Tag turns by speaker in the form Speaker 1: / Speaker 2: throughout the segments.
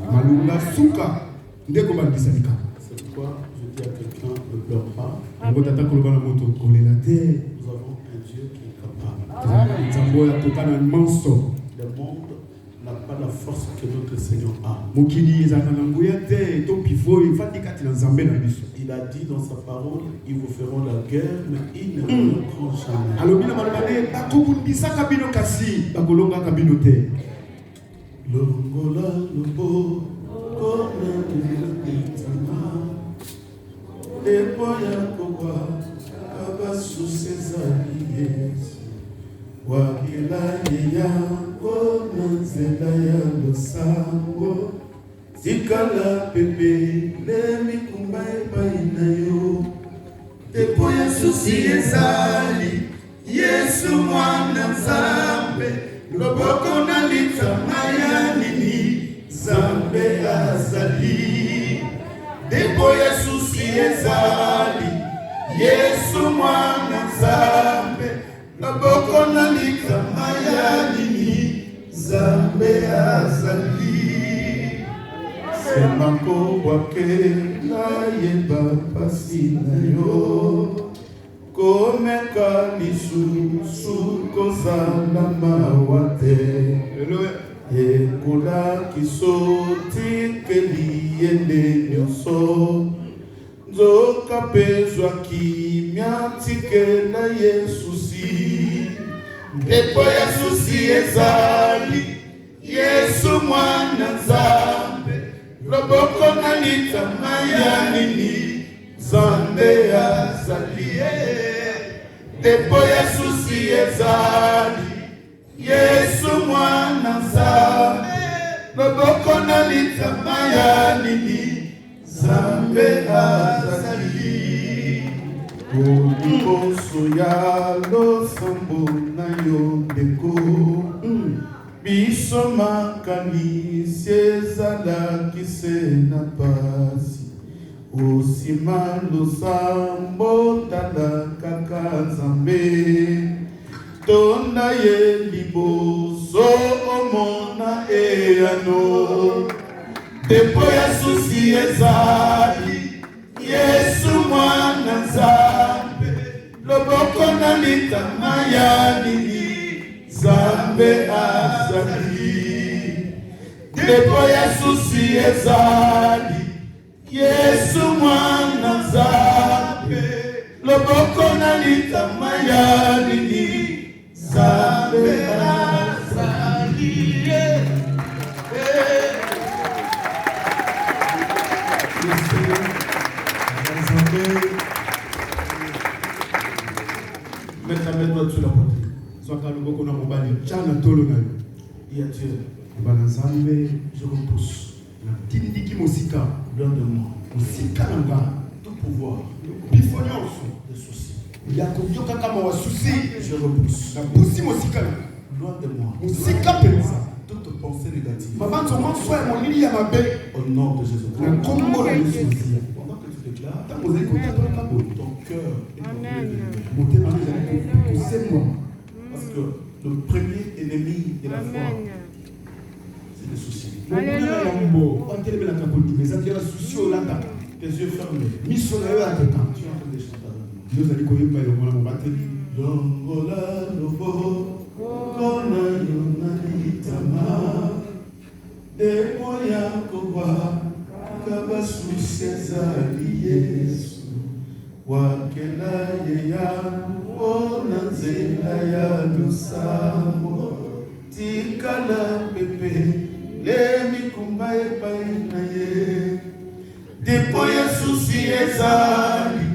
Speaker 1: Malunga suka ndeko bandisa mikaka.
Speaker 2: C'est pourquoi je dis à quelqu'un ne pleure pas.
Speaker 1: Nous avons un
Speaker 2: Dieu qui est capable. Le monde n'a pas la force que notre Seigneur a. Il a dit dans sa parole, ils vous feront la guerre, mais ils ne vaincront jamais. Longola lobo kona nitama epoya kowa abasu sezali Yesu wakila yeya kona nzela ya losango zikala pepe lemi kumba epai na yo epoya susi ezali Yesu mwana Nzambe loboko na litamaya nini Zambe azali depo Yesu si ezali Yesu mwana Nzambe loboko na litamaya nini Zambe azali semako wake na yeba pasi na yo komeka lisusu kozala mawa te ekola kisotikeli yende nyonso nzoka mpe zwaki miatikela Yesusi ndepo Yesusi ezali Yesu mwana Nzambe loboko na litama ya nini Nzambe azali depo Yesusi ezali Yesu mwana Nzambe loboko na litama ya nini Nzambe azali liboso ya losambo na yo ndeko biso makanisi ezalaki se na pasi osima losambo tala kaka Nzambe tonda ye liboso omona eyano depo Yesusi ezali Yesu mwana Nzambe loboko na litama ya nini Nzambe azali depo Yesusi ezali Yesu mwana Nzambe loboko na litama ya nini Nzambe azali Mets-toi sur la poitrine.
Speaker 1: Soka loboko na mobali chana tolo na yo.
Speaker 2: Il y a Dieu.
Speaker 1: Bana Nzambe
Speaker 2: Je repousse.
Speaker 1: na tindiki mosika
Speaker 2: Loin de moi.
Speaker 1: mosika na nga
Speaker 2: Tout pouvoir
Speaker 1: bifo nyonso
Speaker 2: de soucis.
Speaker 1: ya koyoka kama wasusi
Speaker 2: Je repousse.
Speaker 1: na pusi mosika na
Speaker 2: Loin de moi.
Speaker 1: mosika penza
Speaker 2: Toute pensée négative.
Speaker 1: mabanzo mwanso ya molili ya mabe
Speaker 2: Au nom de Jésus.
Speaker 1: na kombo na Yesu Masiya
Speaker 2: Pendant que tu déclares,
Speaker 1: ntango ozali kotatolaka boye
Speaker 2: ton cœur est rempli.
Speaker 1: motema ezali kosemwa
Speaker 2: Parce que le premier ennemi de la foi, c'est le souci.
Speaker 1: mokuna yango watelemela kondima ezali ya susi olandaka
Speaker 2: Tes yeux fermés.
Speaker 1: miso na yo ya teta
Speaker 2: Tu es en train de chanter avec moi.
Speaker 1: yo ozali koyemba elongo na mobateli
Speaker 2: Longola lobo kona yona litama depo ya kowa kabasusi ezali Yesu wakela yeya mpona nzela ya losambo tikala pepe lemikumba epai na ye depo Yesusi ezali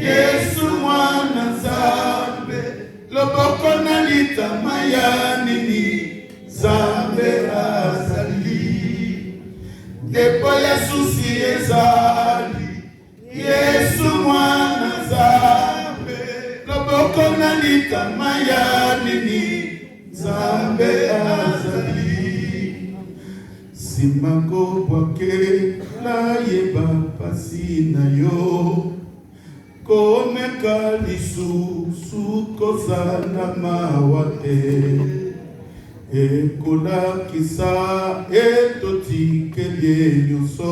Speaker 2: Yesu mwana Nzambe loboko na litama ya nini Nzambe azali depo Yesusi ezali Yesu mwana Nzambe loboko na litama ya nini Nzambe azali simako bwake la yeba pasi na yo komeka lisusu kozala mawa te ekolakisa etotikeli ye nyonso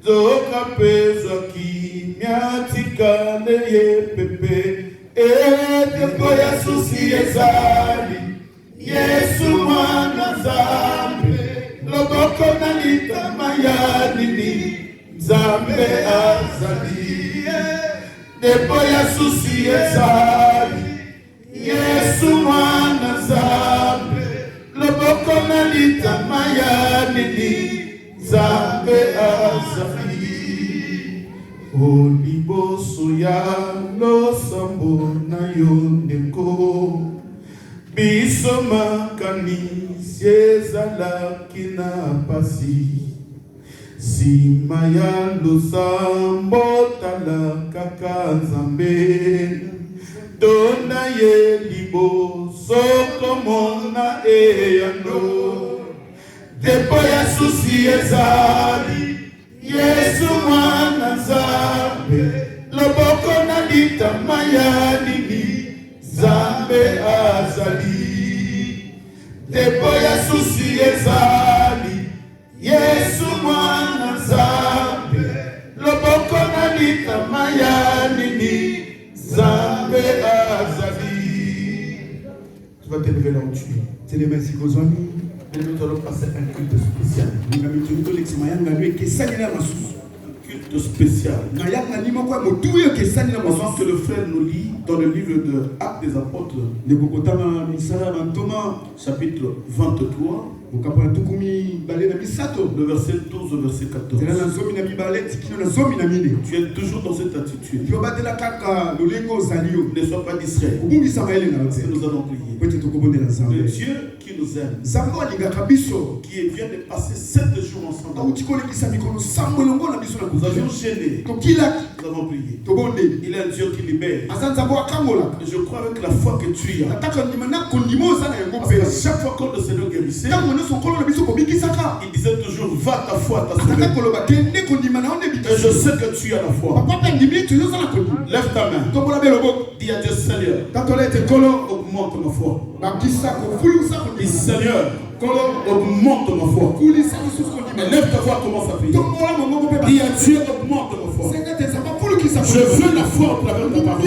Speaker 2: zoka pezwa kimia tikane ye pepe tembo ya susi ezali Yesu mwana Nzambe loboko na litama ya nini Nzambe azali tembo ya susi ezali Yesu mwana Nzambe loboko na litama ya nini Nzambe azali o liboso ya losambo na yo ndeko biso makanisi ezalaki na pasi nsima ya losambo tala kaka Nzambe tona ye liboso komona eyano depo ya susi ezali Yesu mwana Nzambe loboko na litama ya nini Nzambe azali depo ya susi ezali Yesu mwana Nzambe loboko na litama ya nini Nzambe azali. Tu vas t'élever là où tu es.
Speaker 1: C'est les merci aux amis.
Speaker 2: Et nous allons passer un culte spécial.
Speaker 1: Nous avons dit que l'ex-mayanga lui est ça il a ma sous.
Speaker 2: Culte spécial. Pendant que le frère nous lit dans le livre de Actes des Apôtres, chapitre 23, le verset 12 au verset 14. Tu es toujours dans cette attitude. Ne sois pas distrait. Parce que nous allons prier. Le Dieu qui nous aime, qui vient de passer 7 jours ensemble. Nous avions gêné. Nous avons prié. Il est un Dieu qui libère. Et je crois avec la foi que tu as. Parce qu'à chaque fois que le Seigneur guérissait, il disait toujours va ta foi t'a sauvé. Et je sais que tu as la foi. Lève ta main. Dis à Dieu Seigneur, augmente ma foi. Dis Seigneur, augmente ma foi. Mais lève ta voix, commence à prier. Dis à Dieu, augmente ma foi. Je veux la foi au travers de ta parole.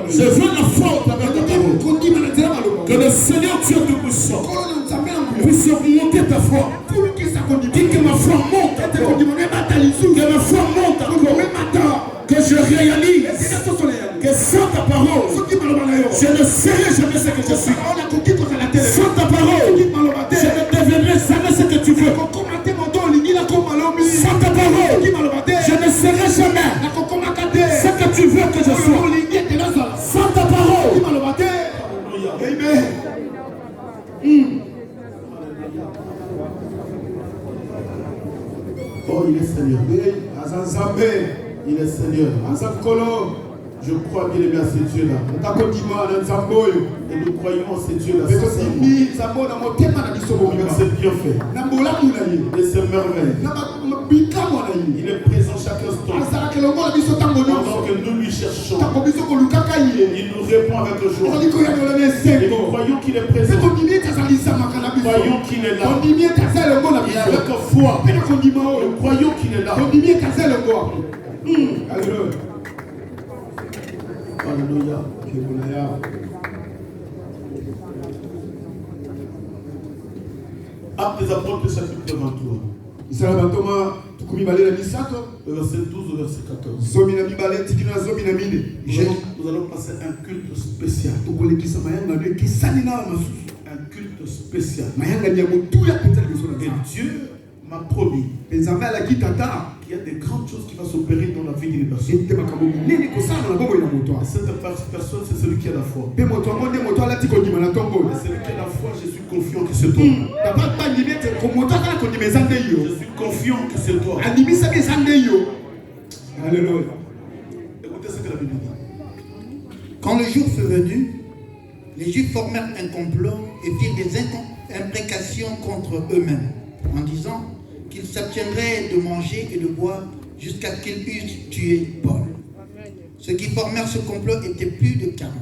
Speaker 2: Je veux la foi au travers de ta parole. Que le Seigneur Dieu Tout-Puissant puisse augmenter ta foi. Dis que ma foi monte encore. Que ma foi monte encore. Que je réalise que sans ta parole, je ne serai jamais ce que je suis. Sans ta parole, je ne deviendrai jamais ce que tu veux. Sans ta parole, je ne serai jamais ce que tu veux que je sois. Sans ta parole. Amen. Oh, il est Seigneur. Il est Seigneur. Je crois qu'il est bien ce Dieu-là. Et nous croyons en ce Dieu-là. C'est bien fait. Et c'est merveille. Il est présent chaque instant. Pendant que nous lui cherchons, il nous répond avec joie. Et nous croyons qu'il est présent. Nous croyons qu'il est là. Et avec foi, nous croyons qu'il est là. Alléluia. Alléluia. Actes des Apôtres, chapitre 23. Le verset 12 au verset 14. Nous allons passer un culte spécial. Un culte spécial. Et Dieu m'a promis qu'il y a des grandes choses qui vont s'opérer dans la vie d'une personne. Et cette personne, c'est celui qui a la foi. Et celui qui a la foi, je suis confiant que c'est toi. Je suis confiant que c'est toi. Alléluia. Écoutez ce que la Bible dit.
Speaker 3: Quand le jour fut venu, les Juifs formèrent un complot et firent des imprécations contre eux-mêmes, en disant qu'ils s'abstiendraient de manger et de boire jusqu'à qu'ils eussent tué Paul. Ceux qui formèrent ce complot étaient plus de 40.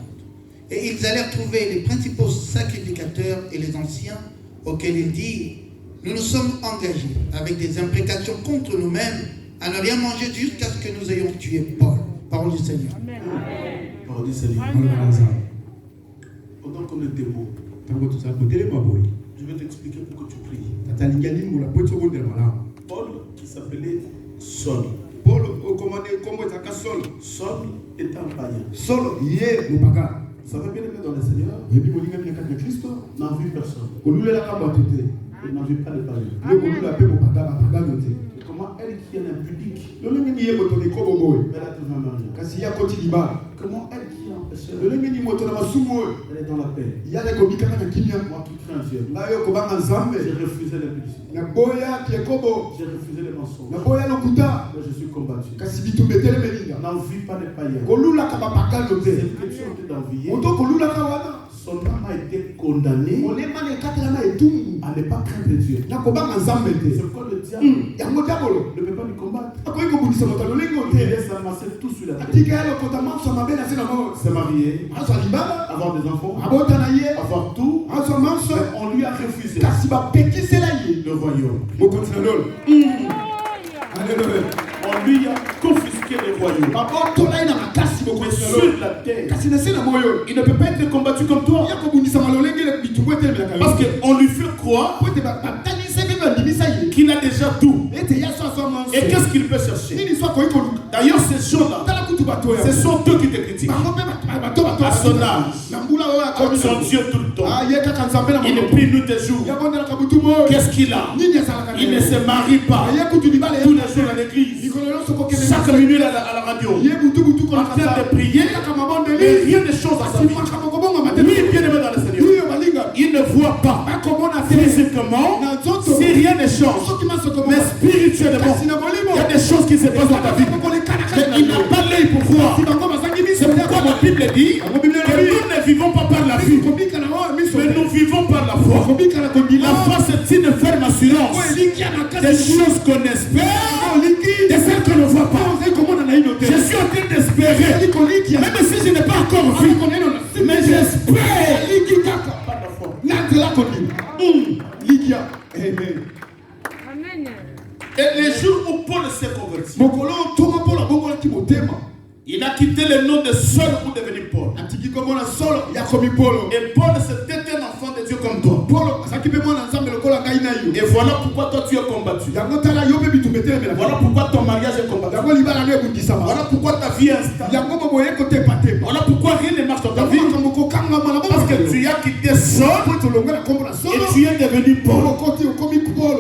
Speaker 3: Et ils allèrent trouver les principaux sacrificateurs et les anciens, auxquels ils dirent: nous nous sommes engagés avec des imprécations contre nous-mêmes à ne rien manger jusqu'à ce que nous ayons tué Paul. Parole du Seigneur.
Speaker 2: Parole du Seigneur. Pendant qu'on est debout, je vais t'expliquer pourquoi tu pries. Paul, qui s'appelait Saul. Saul était un païen. Ça va bien aimer dans le Seigneur. N'a vu personne. Il n'a vu pas de païen. Comment elle qui est impudique, elle a trouvé un mariage. Comment elle qui est empêchée, elle est dans la paix. Moi qui crains Dieu, j'ai refusé l'impudicité. J'ai refusé les mensonges. Mais je suis combattu. N'envie pas les païens. C'est une question d'envier. Son âme a été condamné à ne pas craindre Dieu. C'est pourquoi le diable ne peut pas lui combattre. Il laisse amasser tout sur la terre. Se marier, avoir des enfants, avoir tout. On lui a refusé le royaume. On lui a confisqué le royaume. Mais sur la terre, il ne peut pas être combattu comme toi. Parce qu'on lui fait croire qu'il a déjà tout. Et qu'est-ce qu'il peut chercher? D'ailleurs, ces gens-là, ce sont eux qui te critiquent. À son âge, comme son Dieu tout le temps. Il est pris nuit et jour. Qu'est-ce qu'il a? Il ne se marie pas. Tous les jours à l'église. Chaque minute à la radio. En train de prier. Et rien de chose à sa vie. Lui, bien aimé dans le Seigneur. Il ne voit pas physiquement si rien ne change. Mais spirituellement, il y a des choses qui se passent dans ta vie. Mais il n'a pas l'œil pour voir. C'est pourquoi la Bible dit que nous ne vivons pas par la vue, mais nous vivons par la foi. La foi, c'est une ferme assurance des choses qu'on espère, de celles qu'on ne voit pas. Je suis en train d'espérer, même si je n'ai pas encore vu, mais j'espère. Par la foi. Et les jours où Paul s'est converti, il a quitté le nom de Saul pour devenir Paul. Et Paul, c'était un enfant de Dieu comme toi. Et voilà pourquoi toi tu es combattu. Voilà pourquoi ton mariage est combattu. Voilà pourquoi ta vie est instable. Voilà pourquoi rien ne marche dans ta vie. Parce que tu as quitté Saul et tu es devenu Paul.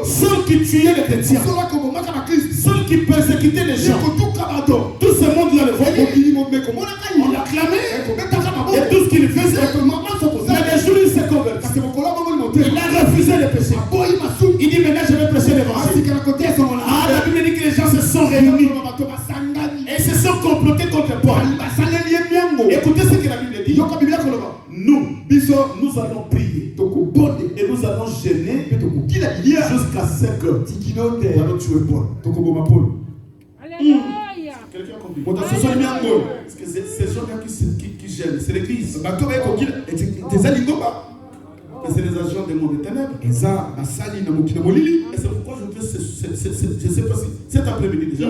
Speaker 2: Saul qui tuait les chrétiens. Saul qui persécutait les gens. Tout ce monde-là le voyait. On l'acclamait. Et tout ce qu'il faisait. Mais les jours il s'est converti. Il a refusé le péché. Il dit maintenant je vais prêcher l'évangile. La Bible dit que les gens se sont réunis et se sont complotés contre Paul. Écoutez ce que la Bible dit. Nous allons prier et nous allons gêner jusqu'à ce que nous allons tuer Paul. Quelqu'un a compris? Parce que ces gens-là qui gênent, c'est l'église. Et c'est les agents des mondes des ténèbres. Et c'est pourquoi je veux, je sais pas si cet après-midi déjà,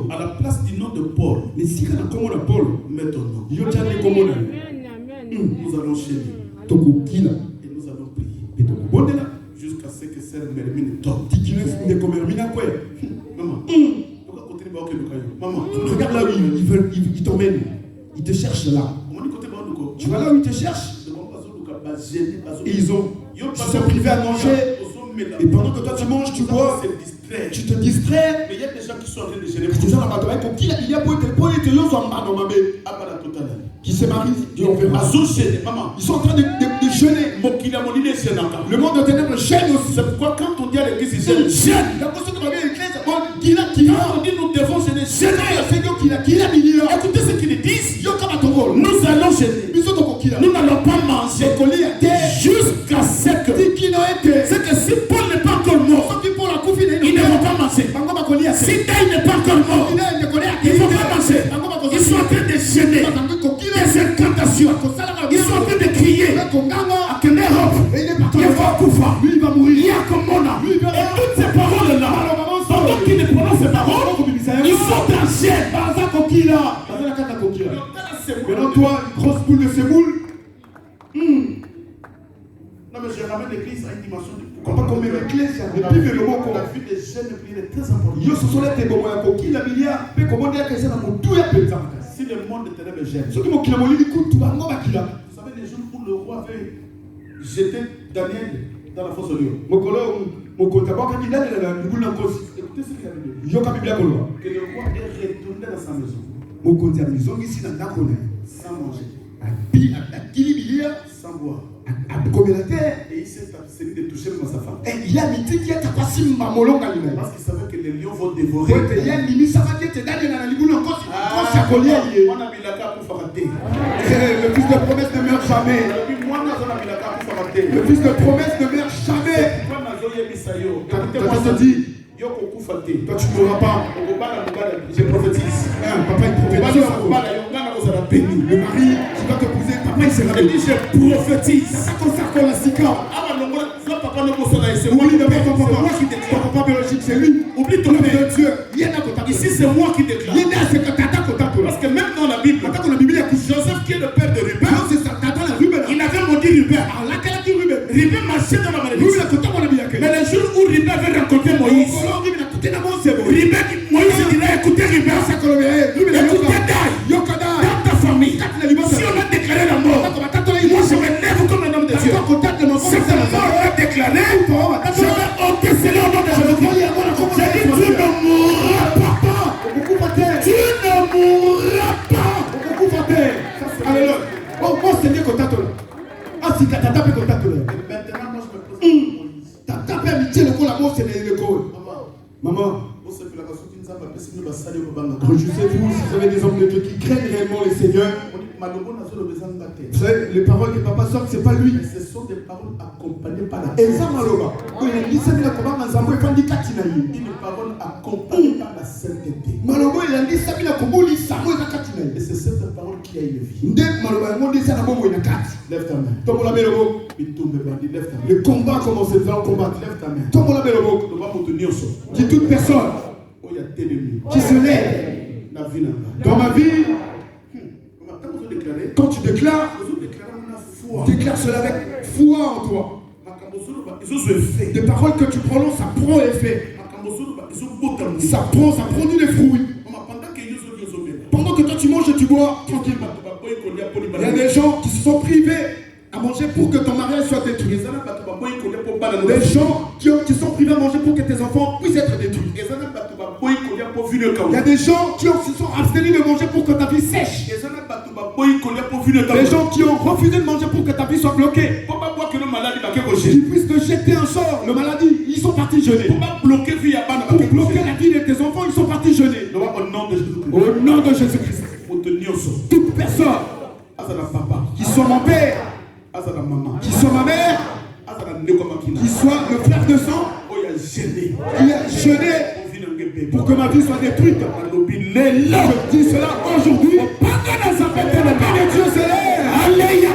Speaker 2: à la place du nom de Paul, mets ton nom. Nous allons chérir. Et nous allons prier. Jusqu'à ce que cette Mermine tombe. Maman. Maman.
Speaker 1: Regarde là où ils t'emmènent. Ils te cherchent là. Tu vas là où ils te cherchent. Et ils sont privés à manger. Et pendant que toi tu manges, tu bois, tu te distrais.
Speaker 2: Mais il y a des gens qui sont en train de gêner.
Speaker 1: Il y a qui se marient. Ils sont en train de jeûner. Le monde de ténèbres gêne aussi.
Speaker 2: C'est pourquoi quand on dit à l'église, ils gênent. On dit nous devons gêner. Écoutez ce qu'ils disent. Nous allons gêner. Nous n'allons pas manger jusqu'à ce que si Paul n'est pas encore mort, ils ne vont pas manger. Si Daï n'est pas encore mort, ils ne vont pas manger. Ils sont en train de gêner des incantations. Ils sont en train de crier à Kenerop. Il va
Speaker 1: Et toutes ces paroles-là, pendant qu'il ne prononce ces paroles, ils sont en chair.
Speaker 2: Maintenant, toi, une grosse boule de semoule. Non, mais je ramène l'église à une dimension de.
Speaker 1: Comment on met l'église à la vie de l'homme qu'on a vu des jeunes prières est très important. Yo ce sont les témoins à qui la milliard peut commander à quelqu'un dans tout est pesant.
Speaker 2: Si le monde de ténèbres gêne.
Speaker 1: Ce qui m'a dit coup tout va non bakila.
Speaker 2: Vous savez les jours où le roi avait jeté Daniel dans la fosse au lion.
Speaker 1: Mon collègue mon comptable quand il a la boule en cause.
Speaker 2: Écoutez ce qu'il a dit.
Speaker 1: Yo ka biblia ko lo.
Speaker 2: Que le roi est retourné dans sa maison.
Speaker 1: Mon comptable ils ont ici dans nakona.
Speaker 2: Sans manger.
Speaker 1: A kilibilia
Speaker 2: sans boire.
Speaker 1: A commélater.
Speaker 2: Et il s'est abstenu de toucher même sa femme.
Speaker 1: Et il y a miti qui est passé mamolonga lui.
Speaker 2: Parce qu'il savait que les lions vont dévorer.
Speaker 1: Il y a limite ça va te donner dans la boule en cause. On a mis la carte pour faire rater. Le fils de promesse ne meurt jamais. Le fils de promesse ne meurt jamais. Toi te dis, toi tu ne mourras pas.
Speaker 2: Je prophétise.
Speaker 1: Papa il prophétise. Le mari qui va te poser, papa il sera béni. Je prophétise. Ça consacre la sika. Oublie de papa, papa biologique, c'est lui. Oublie ton père de Dieu.
Speaker 2: Ici c'est moi qui déclare. Parce que même dans la Bible, Joseph qui est le père de Ruben, il avait maudit Ruben. Ruben marchait dans la malédiction. Mais le jour où Ruben avait rencontré Moïse, Moïse dirait écoutez Ruben, écoutez Dai, dans ta famille, si on a déclaré la mort, moi je me lève comme un homme de Dieu. C'est la mort est déclarée, je vais encaisser au nom de Jésus. J'ai dit tu ne mourras pas. Tu ne mourras pas.
Speaker 1: Alléluia. Oh, c'est Dieu qu'on t'attend. Ah, si t'as tapé qu'on t'attend.
Speaker 2: Maintenant, moi je me pose Moïse.
Speaker 1: T'as tapé amitié, le coup, la mort, c'est le col. Maman. Je sais vous, si vous avez des hommes de Dieu qui craignent réellement les seigneurs, vous savez, les paroles que papa sort, c'est pas lui.
Speaker 2: Mais ce sont des paroles accompagnées par la
Speaker 1: une parole accompagnée
Speaker 2: par la sainteté. Et c'est cette parole qui a une vie. Lève ta main.
Speaker 1: Le combat commence, nous allons combattre.
Speaker 2: Lève ta main.
Speaker 1: Dis toute personne qui se lève dans ma vie, quand tu déclares, déclare cela avec foi en toi. Des paroles que tu prononces, ça prend effet. Ça produit des fruits. Pendant que toi tu manges et tu bois tranquillement. Il y a des gens qui se sont privés à manger pour que ton mariage soit détruit. Des gens qui sont privés à manger pour que tes enfants puissent être détruits. Il y a des gens qui se sont abstenus de manger pour que ta vie sèche. Des gens qui ont refusé de manger pour que ta vie soit bloquée. Ils puissent te jeter un sort, le maladie, ils sont partis jeûner. Pour bloquer la vie de tes enfants, ils sont partis jeûner. Au nom de Jésus-Christ. Toute personne qui soit mon père, qui soit ma mère, qui soit le frère de sang, qui a jeûné pour que ma vie soit détruite. Je dis cela aujourd'hui. Le Père de Dieu se lève. Alléluia.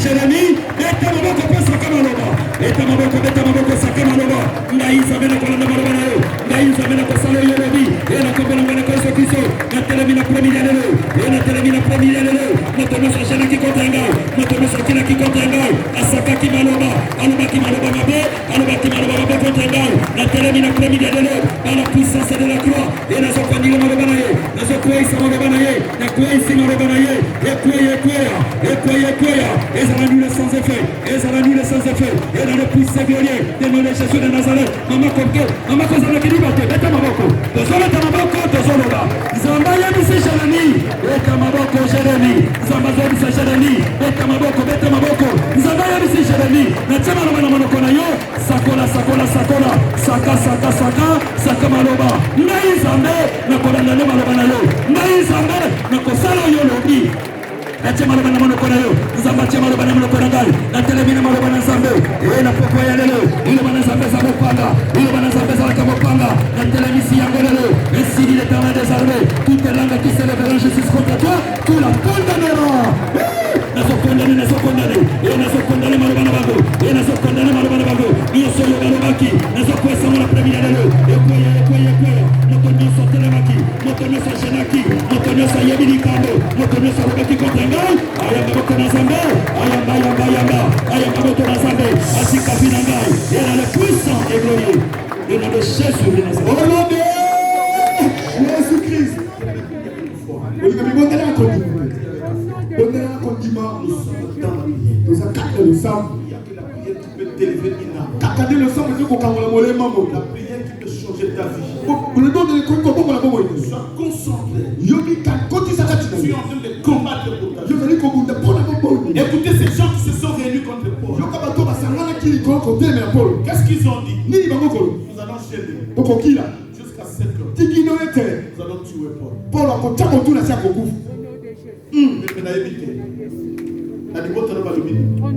Speaker 1: Jérémie,
Speaker 4: Zambé, à le bâtiment de Barabé contre Ngai, la télémine après-midi de l'eau, par la puissance de la croix, et la Zopani de Marabanaye, la Zopoué, ça Marabanaye, la Koué, c'est Marabanaye, et ça va nul sans effet, et ça va nul sans effet, et dans le puissant glorieux, des noms de Jésus de Nazareth, Maman Komke, Maman Kozala qui dit Baté, Beta Maboko, Tozolo Tamaboko, Tozolo là, Zamba Yabisi Jalani, Beta Maboko, Jalani, Zamba Zobisa Jalani, Beta Maboko, Zamba Yabisi Jalani, Natama Manoko Nayo, Sakola, Saka Maloba, Naï Zambé, Nakola Maloba Nayo, Naï Zambé, Nakosalo Yolobi. La Tiamalo Konayo, Zamba Tiamalo Konagal, la Télémina Malobana Zambe, et la Popoya Lelo, il va nous appeler Zamopanga, il va nous appeler Zamopanga, la Télémisi Angolelo, et si l'Éternel des armées, toutes les langues qui s'élèveront en justice contre toi, tu la condamneras. Nous sommes condamnés, et nous sommes condamnés Malobana Bago, et nous sommes condamnés Malobana Bago, nous sommes Malobaki, nous sommes poissons la première de l'eau, et quoi, nous connaissons Télémaki, nous connaissons Genaki, nous connaissons Yabini Kando, nous connaissons Robaki contre Ayamba Konazambe, Ayamba Konazambe, Asika Pinangai, et dans le puissant et glorieux, et dans le Jésus de Nazareth.
Speaker 1: Au nom de Jésus-Christ. Nous avons capté le sang. Capté le sang, mais la prière qui peut changer ta vie. Le nom de l'école, sois concentré. Tu es en train de combattre pour ta vie. Écoutez ces gens qui se sont réunis contre Paul. Qu'est-ce qu'ils ont dit? Nous allons enchaîner jusqu'à 5 heures. Nous allons tuer Paul.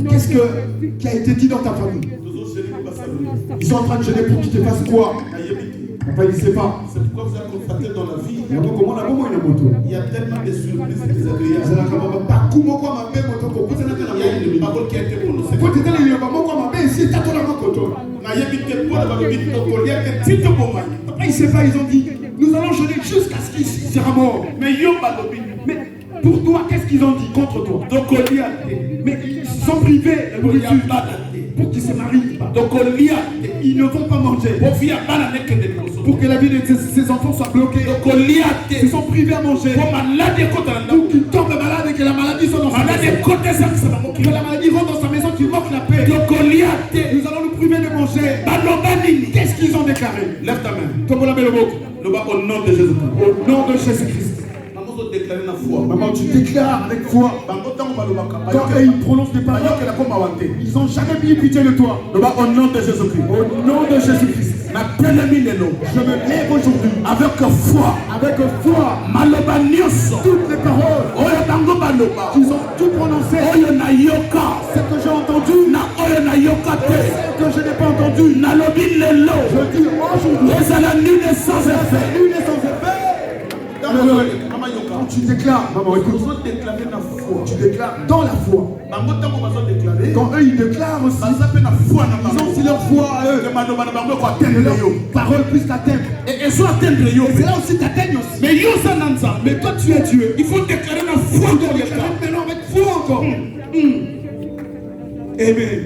Speaker 1: Qu'est-ce qui a été dit dans ta famille? Ils sont en train de gêner pour qu'il te fasse quoi? Papa, il ne sait pas.
Speaker 2: C'est pourquoi vous avez constaté dans la vie,
Speaker 1: Il
Speaker 2: il y a tellement de surprises désagréables.
Speaker 1: y
Speaker 2: Il y a une parole qui a été prononcée.
Speaker 1: Papa, il ne sait pas, ils ont dit, nous allons jeûner jusqu'à ce qu'il sera mort. Mais pour toi, qu'est-ce qu'ils ont dit contre toi? Mais ils sont privés de nourriture pour qu'ils se marient. Ils ne vont pas manger. Pour que la vie de ces enfants soit bloquée. Ils sont privés à manger. Pour qu'ils tombent malades et que la maladie soit dans sa maison. Que la maladie rentre dans sa maison, qu'il manque la paix. Nous allons nous priver de manger. Qu'est-ce qu'ils ont déclaré?
Speaker 2: Lève ta main. Au nom de Jésus-Christ.
Speaker 1: Au nom de Jésus-Christ. Maman, tu déclares avec foi. Quand ils prononcent des paroles, ils n'ont jamais pris pitié de toi.
Speaker 2: Au nom de Jésus-Christ.
Speaker 1: Au nom de Jésus-Christ.
Speaker 2: Je
Speaker 1: me lève aujourd'hui
Speaker 2: avec foi.
Speaker 1: Toutes les paroles qu'ils ont tout prononcé. Ce que j'ai entendu. Ce que je n'ai pas entendu. Je dis aujourd'hui.
Speaker 4: Nul et sans effet.
Speaker 1: Quand tu déclares, maman, écoute, tu déclares dans la foi. Quand eux ils déclarent aussi, ils ont aussi leur foi à eux. Parole plus qu'atteindre.
Speaker 2: Et soit atteindre.
Speaker 1: Et c'est là aussi t'atteignent aussi. Mais toi tu es Dieu.
Speaker 2: Il faut déclarer la foi.
Speaker 1: Tu dois déclarer maintenant avec foi encore. Amen.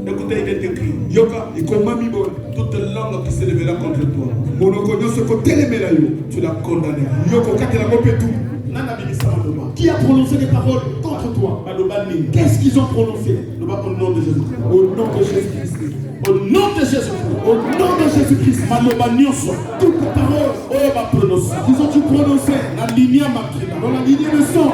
Speaker 2: Écoutez, il est écrit.
Speaker 1: Yoka, il comment mi bon.
Speaker 2: Toute langue qui se lèvera contre toi,
Speaker 1: tu l'as condamné. Qui a prononcé des paroles contre toi? Qu'est-ce qu'ils ont prononcé?
Speaker 2: Au nom de Jésus-Christ.
Speaker 1: Au nom de Jésus-Christ.
Speaker 2: Au nom de Jésus-Christ.
Speaker 1: Au nom de Jésus-Christ. Toutes les paroles qu'ils ont dû prononcer dans la lignée de sang.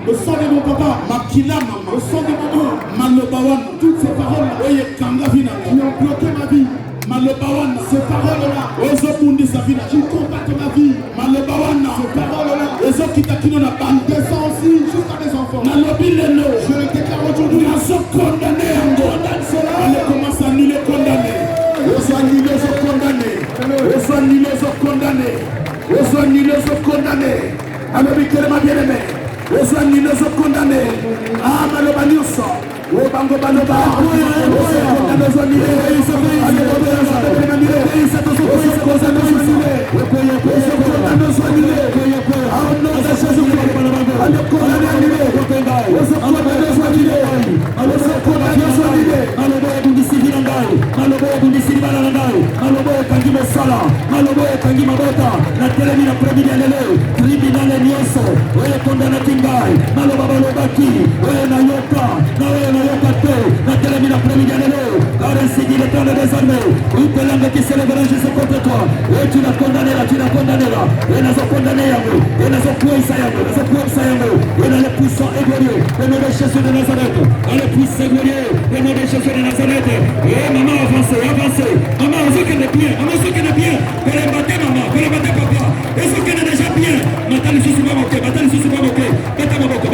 Speaker 1: Le sang de mon papa. Le sang de mon maman. Toutes ces paroles qui ont bloqué ma vie. Ces paroles-là qui combattent ma vie. Ces paroles-là qui descendent aussi jusqu'à mes enfants. Je le déclare aujourd'hui. Condamne cela.
Speaker 2: Allez, commence à annuler condamné.
Speaker 4: Allez, malobo bundisi bala ngai malobo kangi mosala malobo kangi mabota na telemi na premier lelo tribunal nyonso oyo kondana kingai maloba balobaki oyo na yoka na oyo na yoka te na telemi na premier lelo car ainsi dit l'Éternel des armées toute langue qui s'élèvera juste contre toi et tu la condamneras et nazo condamné yango et nazo kuisa yango et dans le puissant et glorieux le nom de Jésus de Nazareth dans le puissant et glorieux le nom de Jésus de Nazareth et maman avancez maman vous qui êtes bien pour les battre maman pour les battre papa et ceux qui sont déjà bien maintenant les sous maman maintenant les sous maman beta maboko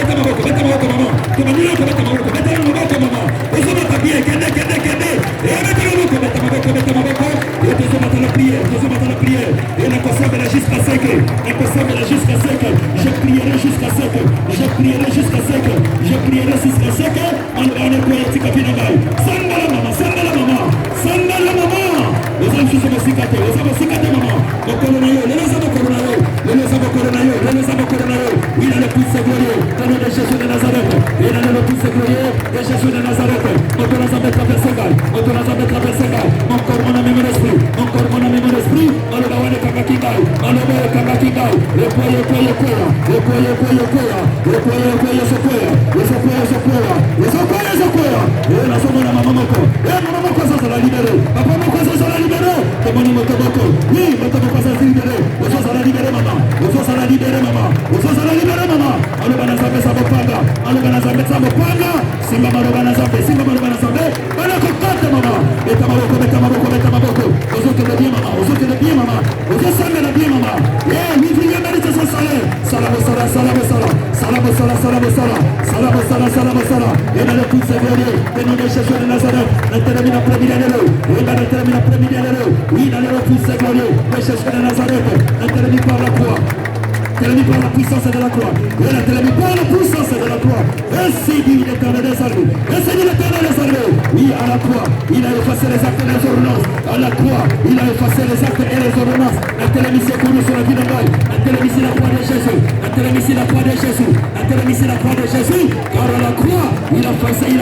Speaker 4: maman comme nous là beta maboko maman et ça va bien kende et beta maboko et tu se matin la prière et la conserve la jusqu'à 5 je prierai jusqu'à 5 on est poétique à Pinagai sangala maman les hommes sont cicatés maman le coronayo oui dans le puissant glorieux dans le nom de Jésus de Nazareth et dans le puissant glorieux de Jésus de Nazareth mon corps mon âme et mon esprit Télemi par la puissance de la croix. Télemi par la puissance de la croix. Ainsi dit l'Éternel des armées. Ainsi dit l'Éternel des armées. Oui, à la croix, il a effacé les actes et les ordonnances. À la croix, il a effacé les actes et les ordonnances. La Télemi s'est connue sur la vie de Gaï. La Télemi c'est la croix de Jésus. La Télemi c'est la croix de Jésus. La Télemi c'est la croix de Jésus. Car à la croix, il a effacé les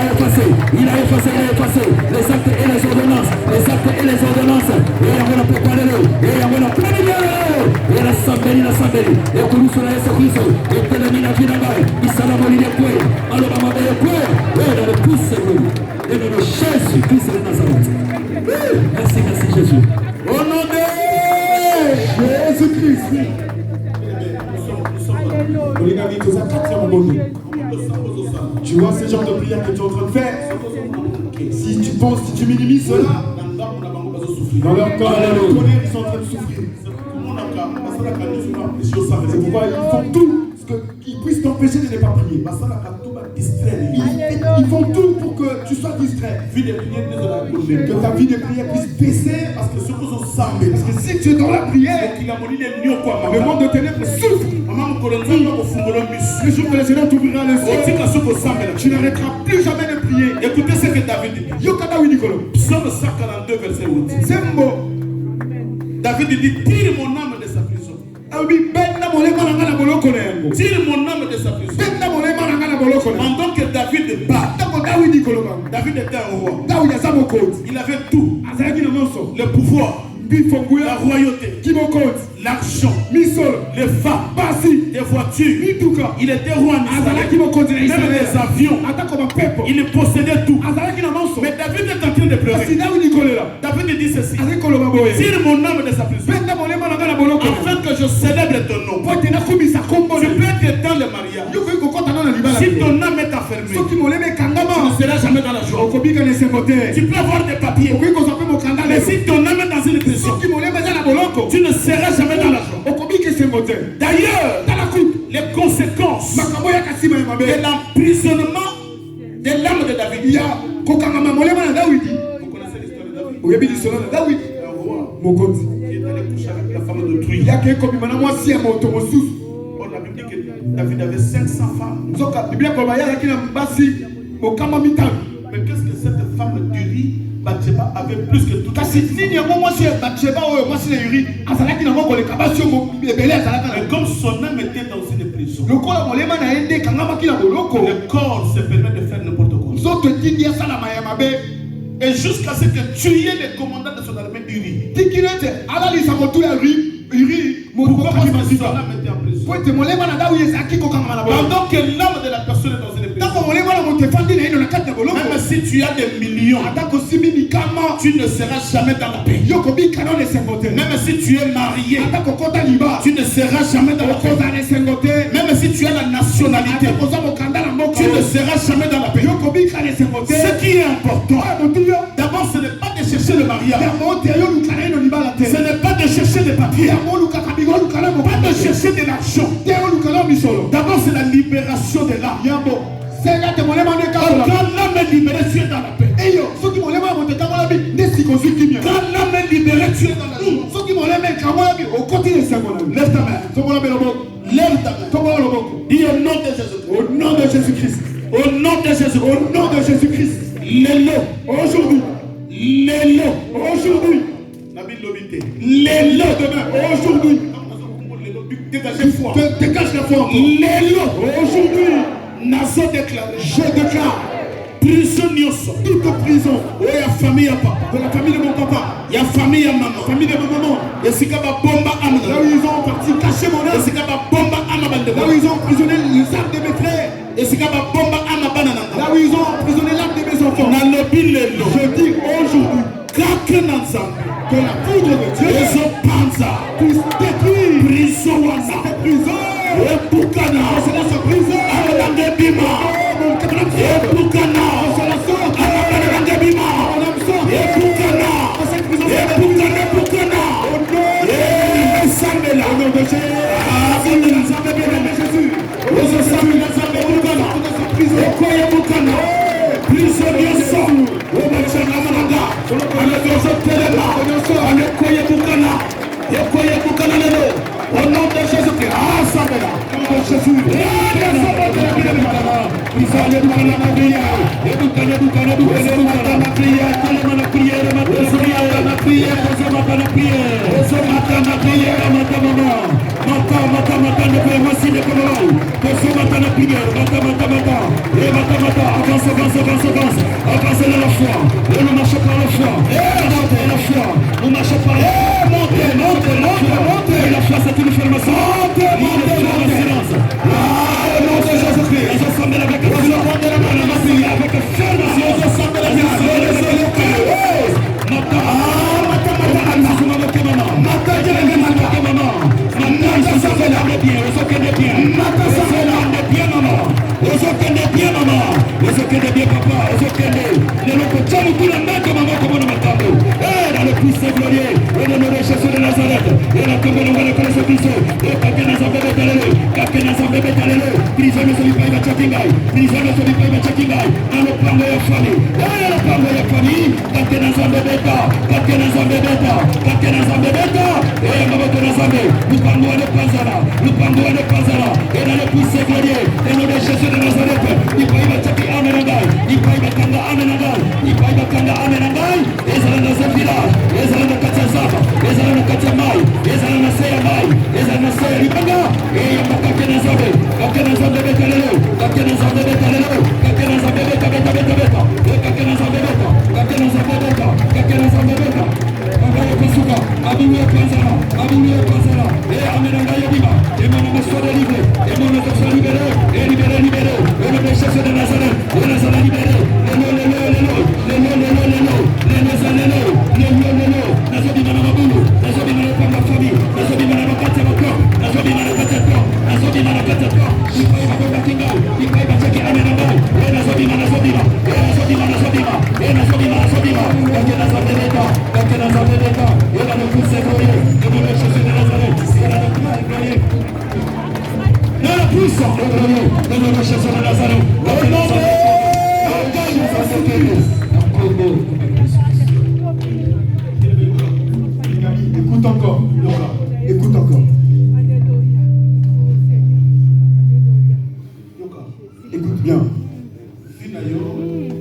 Speaker 4: actes et les ordonnances. Les actes et les ordonnances. Et on a préparé le. Et on a planifié le. Et la Sambeli. Et kulusura Yesu Kristo etelemina vinangai isalamo lile kwe aloba mabe kwe dans le pouce et dans le Jésus Christ de Nazareth. Merci Jésus. Au nom de Jésus Christ.
Speaker 1: Tu vois ce genre de prière que tu es en train de faire. Si tu penses, si tu minimises cela, dans leur corps, ils sont en train de souffrir. C'est pourquoi ils font tout qu'ils puissent t'empêcher de ne pas prier. Ils font tout pour que tu sois distrait. Que ta vie de prière puisse baisser. Parce que si tu es dans la prière, le monde de ténèbres souffre. Le jour que le Seigneur t'ouvrira le ciel, tu n'arrêteras plus jamais de prier.
Speaker 2: Écoutez ce que David dit. Psaume 142 verset 8.
Speaker 1: C'est un mot.
Speaker 2: David dit, tire mon âme de sa prison. Tire mon âme de sa prison. Pendant que David bat, David était un roi. Il avait tout. Le pouvoir, la royauté, l'argent, les femmes, les voitures. Il était roi en Israël. Même les avions. Il possédait tout. Mais David est en train de pleurer. David dit ceci. Tire mon âme de sa prison. Afin que je célèbre ton nom. Tu peux être dans le mariage. Si ton âme est enfermée, tu ne seras jamais dans la joie. Tu peux avoir des papiers. Mais si ton âme est dans une prison, tu ne seras jamais dans la joie. D'ailleurs, les conséquences de l'emprisonnement de l'âme de David. Vous connaissez l'histoire de David? Un roi qui est allé coucher avec la femme d'autrui. La Bible dit que David avait 500 femmes. Mais qu'est-ce que cette femme d'Uri, Bathsheba, avait plus que tout? Mais comme son âme était dans une prison, le corps se permet de faire n'importe quoi. Et jusqu'à ce que tu aies le commandant de son armée Uri. Pourquoi son âme était en prison? Pendant que l'âme de la personne est dans une prison. Même si tu as des millions, tu ne seras jamais dans la paix. Même si tu es marié, tu ne seras jamais dans la paix. Même si tu as la nationalité, tu ne seras jamais dans la paix. Ce qui est important, d'abord, ce n'est pas de chercher le mariage. Ce n'est pas de chercher des papiers. Pas de chercher de l'argent. D'abord, c'est la libération de l'âme. Quand l'âme est libérée, tu es dans la paix. Quand l'âme est libérée, tu es dans la joie. Lève ta main. Lève ta main. Dis au nom de Jésus. Au nom de Jésus-Christ. Au nom de Jésus. Au nom de Jésus-Christ. L'élo. Aujourd'hui. L'élo. Aujourd'hui. L'élo demain. Aujourd'hui. Dégage la foi. L'élo. Aujourd'hui. Nazo déclaré. Je déclare. Prison Nyoso. Toute prison. Oh, il y a famille à papa. De la famille de mon papa. Il y a famille à maman. Famille de ma maman. Et c'est comme un bomba à maman. Là où ils ont parti cacher mon âme. Et c'est comme un bomba à maman. Là où ils ont emprisonné les âmes de mes frères. Et c'est comme un bomba à ma banane. Là où ils ont emprisonné l'âme de mes enfants. Je dis aujourd'hui. Que la poudre de Dieu puisse détruire prison. Cette prison. Et Bukana. C'est la prison. Au nom de Jésus-Christ, Écoute encore. Écoute bien.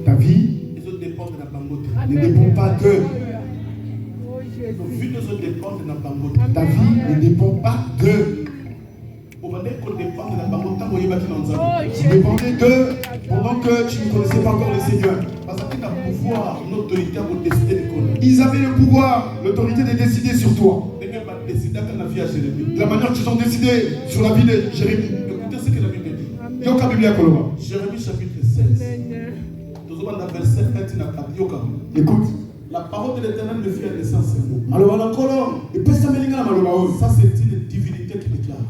Speaker 2: Ta vie ne dépend pas de. Ta vie ne dépend pas de. Tu dépendais de pendant que tu ne connaissais pas encore le Seigneur.
Speaker 1: Ils avaient le pouvoir, l'autorité de décider sur toi. De la manière qu'ils ont décidé sur la vie de Jérémie.
Speaker 2: Écoutez ce que la Bible dit. Jérémie chapitre 16.
Speaker 1: Écoute.
Speaker 2: La parole de l'Éternel ne fit à naissance ce mot. Ça c'est une divinité qui déclare.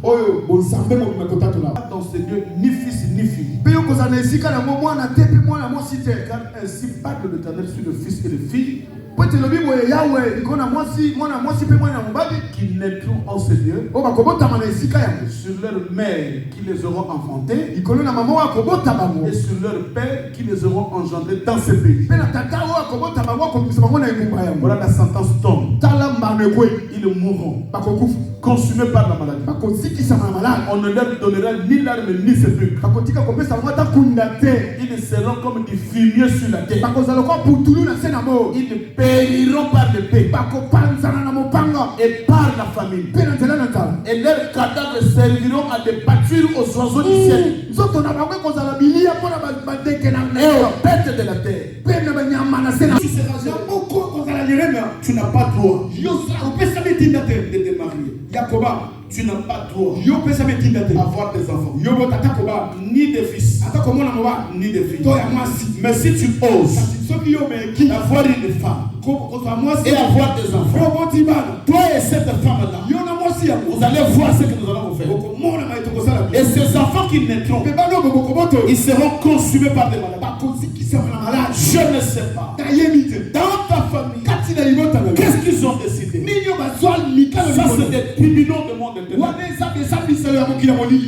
Speaker 2: Dans ce lieu, ni fils ni fille. Car ainsi parle l'Éternel sur le fils et le fille qui naîtront en ce lieu, sur leur mère qui les auront enfantés, et sur leur père qui les auront engendrés dans ce pays. Voilà la sentence tombe. Ils mourront, consumés par la maladie. On ne leur donnera ni l'arme ni sépulcre. Ils seront comme des fumiers sur la terre. Ils périront par l'épée et par la famine. Et leurs cadavres serviront à des pâtures aux oiseaux du ciel et aux bêtes de la terre. Tu n'as pas droit de te marier. Tu n'as pas droit d'avoir des enfants, ni des fils, ni des filles. Mais si tu oses avoir une femme et avoir des enfants, toi et cette femme-là, vous allez voir ce que nous allons vous faire. Et ces enfants qui naîtront, ils seront consumés par des maladies. Je ne sais pas. Dans ta famille, qu'est-ce qu'ils ont décidé? Ça, c'est des tribunaux de monde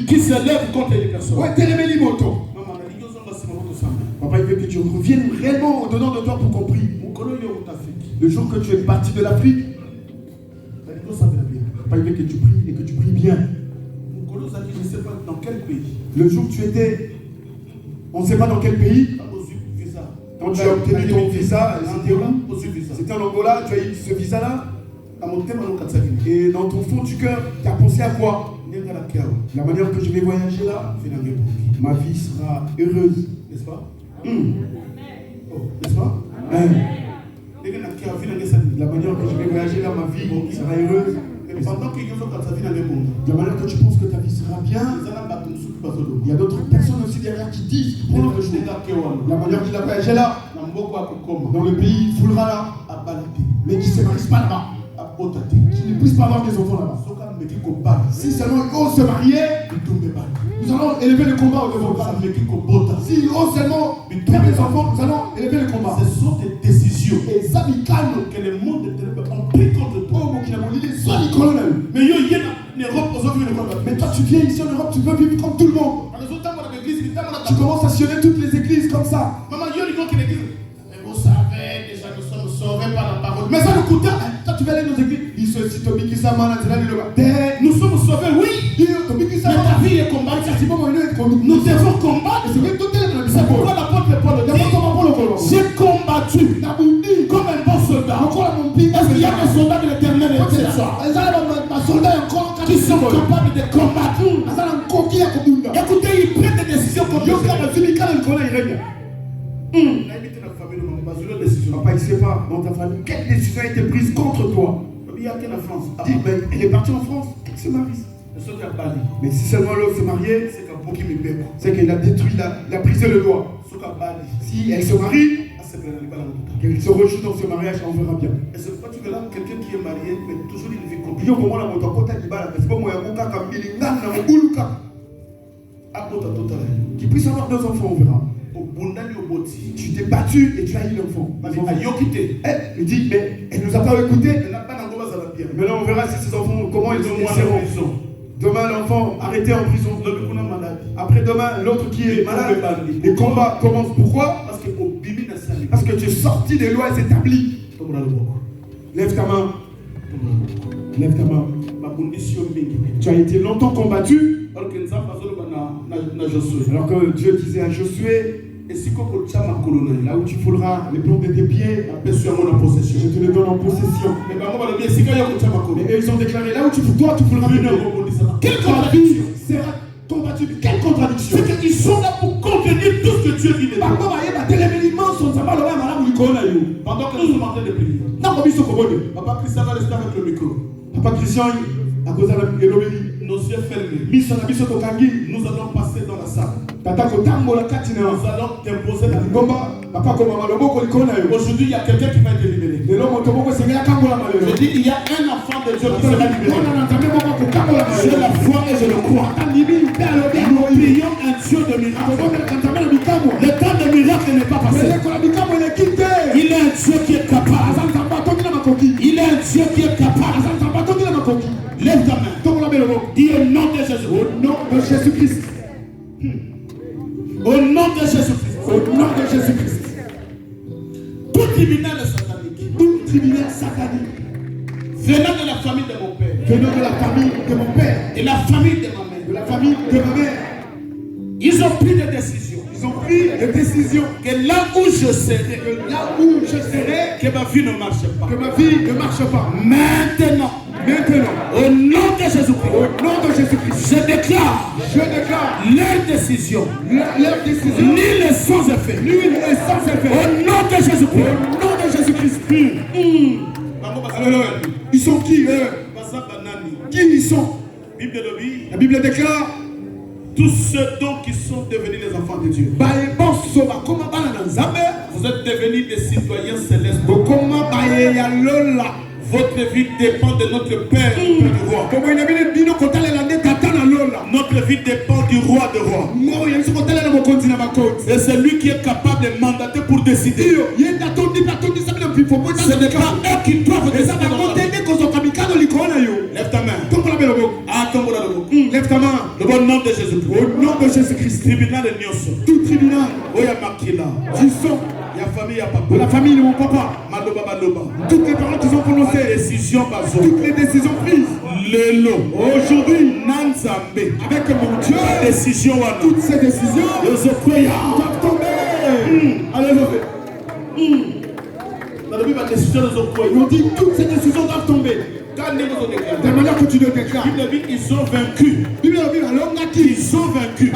Speaker 2: qui se lèvent contre les personnes.
Speaker 1: Papa, il veut que tu reviennes réellement au-dedans de toi pour qu'on prie. Le jour que tu es parti de l'Afrique, papa, il veut que tu pries et que tu pries bien.
Speaker 2: Je ne sais pas dans quel pays.
Speaker 1: Le jour que tu étais, on ne sait pas dans quel pays. Quand tu as obtenu ton visa, c'était en Angola, tu as eu ce visa-là. Et dans ton fond du cœur, tu as pensé à quoi? La manière que je vais voyager là, ma vie sera heureuse.
Speaker 2: N'est-ce pas?
Speaker 1: N'est-ce pas? La manière que je vais voyager là, ma vie sera heureuse.
Speaker 2: Et pendant que
Speaker 1: la manière que tu penses que ta vie sera bien, il y a d'autres personnes aussi derrière qui disent la manière qu'il a voyagé là, dans le pays, il foulera là, mais qui ne se marie pas là-bas, qui ne puisse pas avoir des enfants là-bas. Si seulement ils osent se marier, nous allons élever le combat au devant. Si ils osent seulement faire des enfants, nous allons élever le combat.
Speaker 2: Ce sont des décisions
Speaker 1: et ça me calme
Speaker 2: que le monde ont pris contre toi.
Speaker 1: Mais toi tu viens ici en Europe, tu veux vivre comme tout le monde. Tu commences à sillonner toutes les églises comme ça.
Speaker 2: Vous savez, déjà nous sommes sauvés par la parole.
Speaker 1: Mais ça nous coûte. Toi tu vas aller dans les églises.
Speaker 2: Nous sommes sauvés, oui. Mais ta vie est combattue. Nous devons combattre. C'est pourquoi l'apôtre Paul dit: j'ai combattu comme un bon soldat. Est-ce qu'il y a des soldats de l'Éternel ce soir qui sont capables de combattre? Écoutez, ils prennent des décisions comme ça.
Speaker 1: Papa, il ne sait pas dans ta famille quelle décision a été prise contre toi.
Speaker 2: Il y a qu'en France.
Speaker 1: Dis, mais elle est partie en France, elle se marie. Mais si seulement l'autre se mariait, c'est qu'il a détruit, il a brisé le doigt. Si elle se marie, qu'elle se rejoue dans ce mariage, on verra bien.
Speaker 2: Et c'est pourquoi tu verras quelqu'un qui est marié, mais toujours une vie compliquée.
Speaker 1: Qui puisse avoir 2 enfants, on verra. Tu t'es battu et tu as eu l'enfant. Il dit, mais elle ne nous a pas écouté. Maintenant on verra si ces enfants, comment ils seront. Demain l'enfant arrêté en prison. Après demain l'autre qui est malade. Les combats commencent. Pourquoi? Parce que tu es sorti des lois établies. Lève ta main. Lève ta main. Tu as été longtemps combattu. Alors que Dieu disait à Josué, là où tu fouleras les plombs de tes pieds, je te les donne en possession. Et ils ont déclaré, là où tu fouleras tes pieds. Quelle contradiction sera combattu? Quelle contradiction?
Speaker 2: C'est qu'ils sont là pour contenir tout ce que Dieu dit. Pendant que nous sommes en train de prier, Papa Christian va rester avec le micro.
Speaker 1: Papa Christian, à cause de la
Speaker 2: Nos yeux fermés. Nous allons passer dans la salle. Nous allons t'imposer la bomba. Aujourd'hui, il y a quelqu'un qui va être libéré. Je dis, il y a un enfant de Dieu qui sera libéré. J'ai la foi et je le crois. Nous prions un Dieu de miracle. Le temps de miracle n'est pas passé. Il est un Dieu qui est capable. Il est un Dieu qui est capable. Lève ta main. Dis au nom de Jésus.
Speaker 1: Au nom de Jésus-Christ.
Speaker 2: Au nom de Jésus-Christ.
Speaker 1: Au nom de Jésus-Christ.
Speaker 2: Tout tribunal satanique.
Speaker 1: Tout tribunal satanique.
Speaker 2: Venant de la famille de mon père.
Speaker 1: Venant de la famille de mon père.
Speaker 2: Et la famille de ma mère.
Speaker 1: De la famille de ma mère.
Speaker 2: Ils ont pris des décisions.
Speaker 1: Ils ont pris des décisions.
Speaker 2: Que là où je serai.
Speaker 1: Que là où je serai.
Speaker 2: Que ma vie ne marche pas.
Speaker 1: Que ma vie ne marche pas.
Speaker 2: Maintenant. Au nom de Jésus-Christ.
Speaker 1: Au nom de Jésus-Christ.
Speaker 2: Je déclare. Leur décision.
Speaker 1: Leur décision.
Speaker 2: Ni les sans effet.
Speaker 1: Ni les sans effet.
Speaker 2: Au nom de Jésus-Christ.
Speaker 1: Au nom de Jésus-Christ. Alors, ils sont qui eux? Qui ils sont? La Bible déclare
Speaker 2: tous ceux donc qui sont devenus les enfants de Dieu. Vous êtes devenus des citoyens célestes. Votre vie dépend de notre Père, du roi. Notre vie dépend du roi de rois. Et c'est lui qui est capable de mandater pour décider. Ce n'est pas eux qui doivent décider. Lève ta main.
Speaker 1: Lève ta main.
Speaker 2: Le bon nom de Jésus.
Speaker 1: Au nom de Jésus-Christ.
Speaker 2: Tribunal de Nyonso.
Speaker 1: Tout tribunal.
Speaker 2: Oya Makila.
Speaker 1: Qui sont
Speaker 2: il y a famille, il y a papa.
Speaker 1: De la famille de mon papa.
Speaker 2: Maloba Maloba.
Speaker 1: Toutes les paroles qui sont prononcées. Toutes les décisions prises.
Speaker 2: Lelo.
Speaker 1: Aujourd'hui.
Speaker 2: Nanzambe.
Speaker 1: Avec mon Dieu.
Speaker 2: Décision.
Speaker 1: Toutes ces décisions.
Speaker 2: Doivent
Speaker 1: tomber. Allez,
Speaker 2: dans la Bible, la décision
Speaker 1: ils ont dit toutes ces décisions doivent tomber. De manière que tu le déclares.
Speaker 2: Ils ont vaincu. Ils ont vaincu. À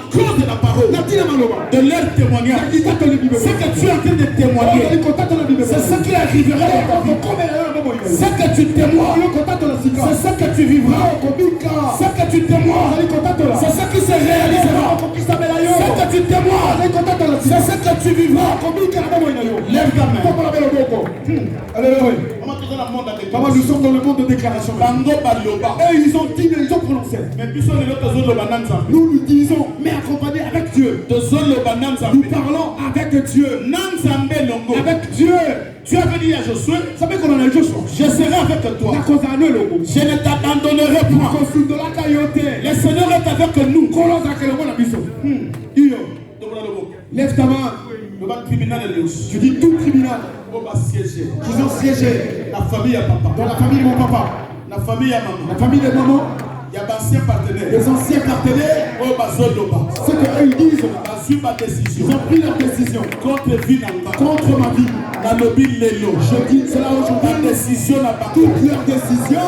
Speaker 2: cause de la parole. De leur témoignage. Ce que tu es en train de témoigner. C'est ce qui arrivera. Ce que tu témoignes. C'est ce que tu vivras. Ce que tu témoignes. C'est ce qui se réalisera. Ce que tu témoignes. C'est ce que tu vivras. Lève ta main.
Speaker 1: Maman, nous sommes dans le monde de déclaration. Et ils ont dit, ils ont prononcé. Nous nous disons, mais accompagnés avec Dieu. Nous parlons avec Dieu. Avec Dieu.
Speaker 2: Tu as venu à Josué.
Speaker 1: Je
Speaker 2: serai avec toi. Je ne t'abandonnerai pas. Le Seigneur est avec nous.
Speaker 1: Lève ta main. Tu dis tout tribunal. Ils ont siégé.
Speaker 2: La famille à papa.
Speaker 1: Dans la famille de mon papa.
Speaker 2: La famille à maman.
Speaker 1: La famille de maman.
Speaker 2: Il y a d'anciens partenaires.
Speaker 1: Les anciens partenaires. Ce qu'ils disent. Ils ont pris leur décision. Contre ma vie. Je dis cela aujourd'hui.
Speaker 2: La décision n'a pas.
Speaker 1: Toutes leurs décisions.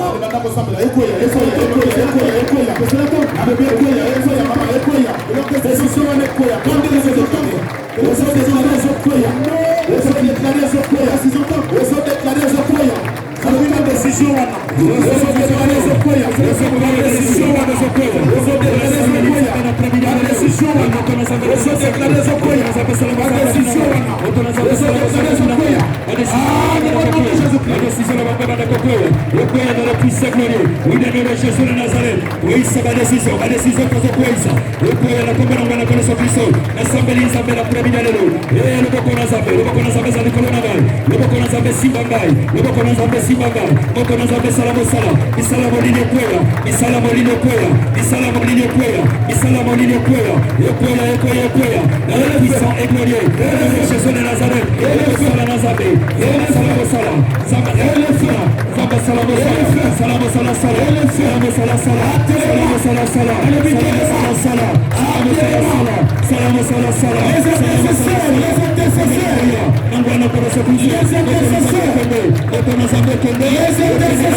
Speaker 2: Les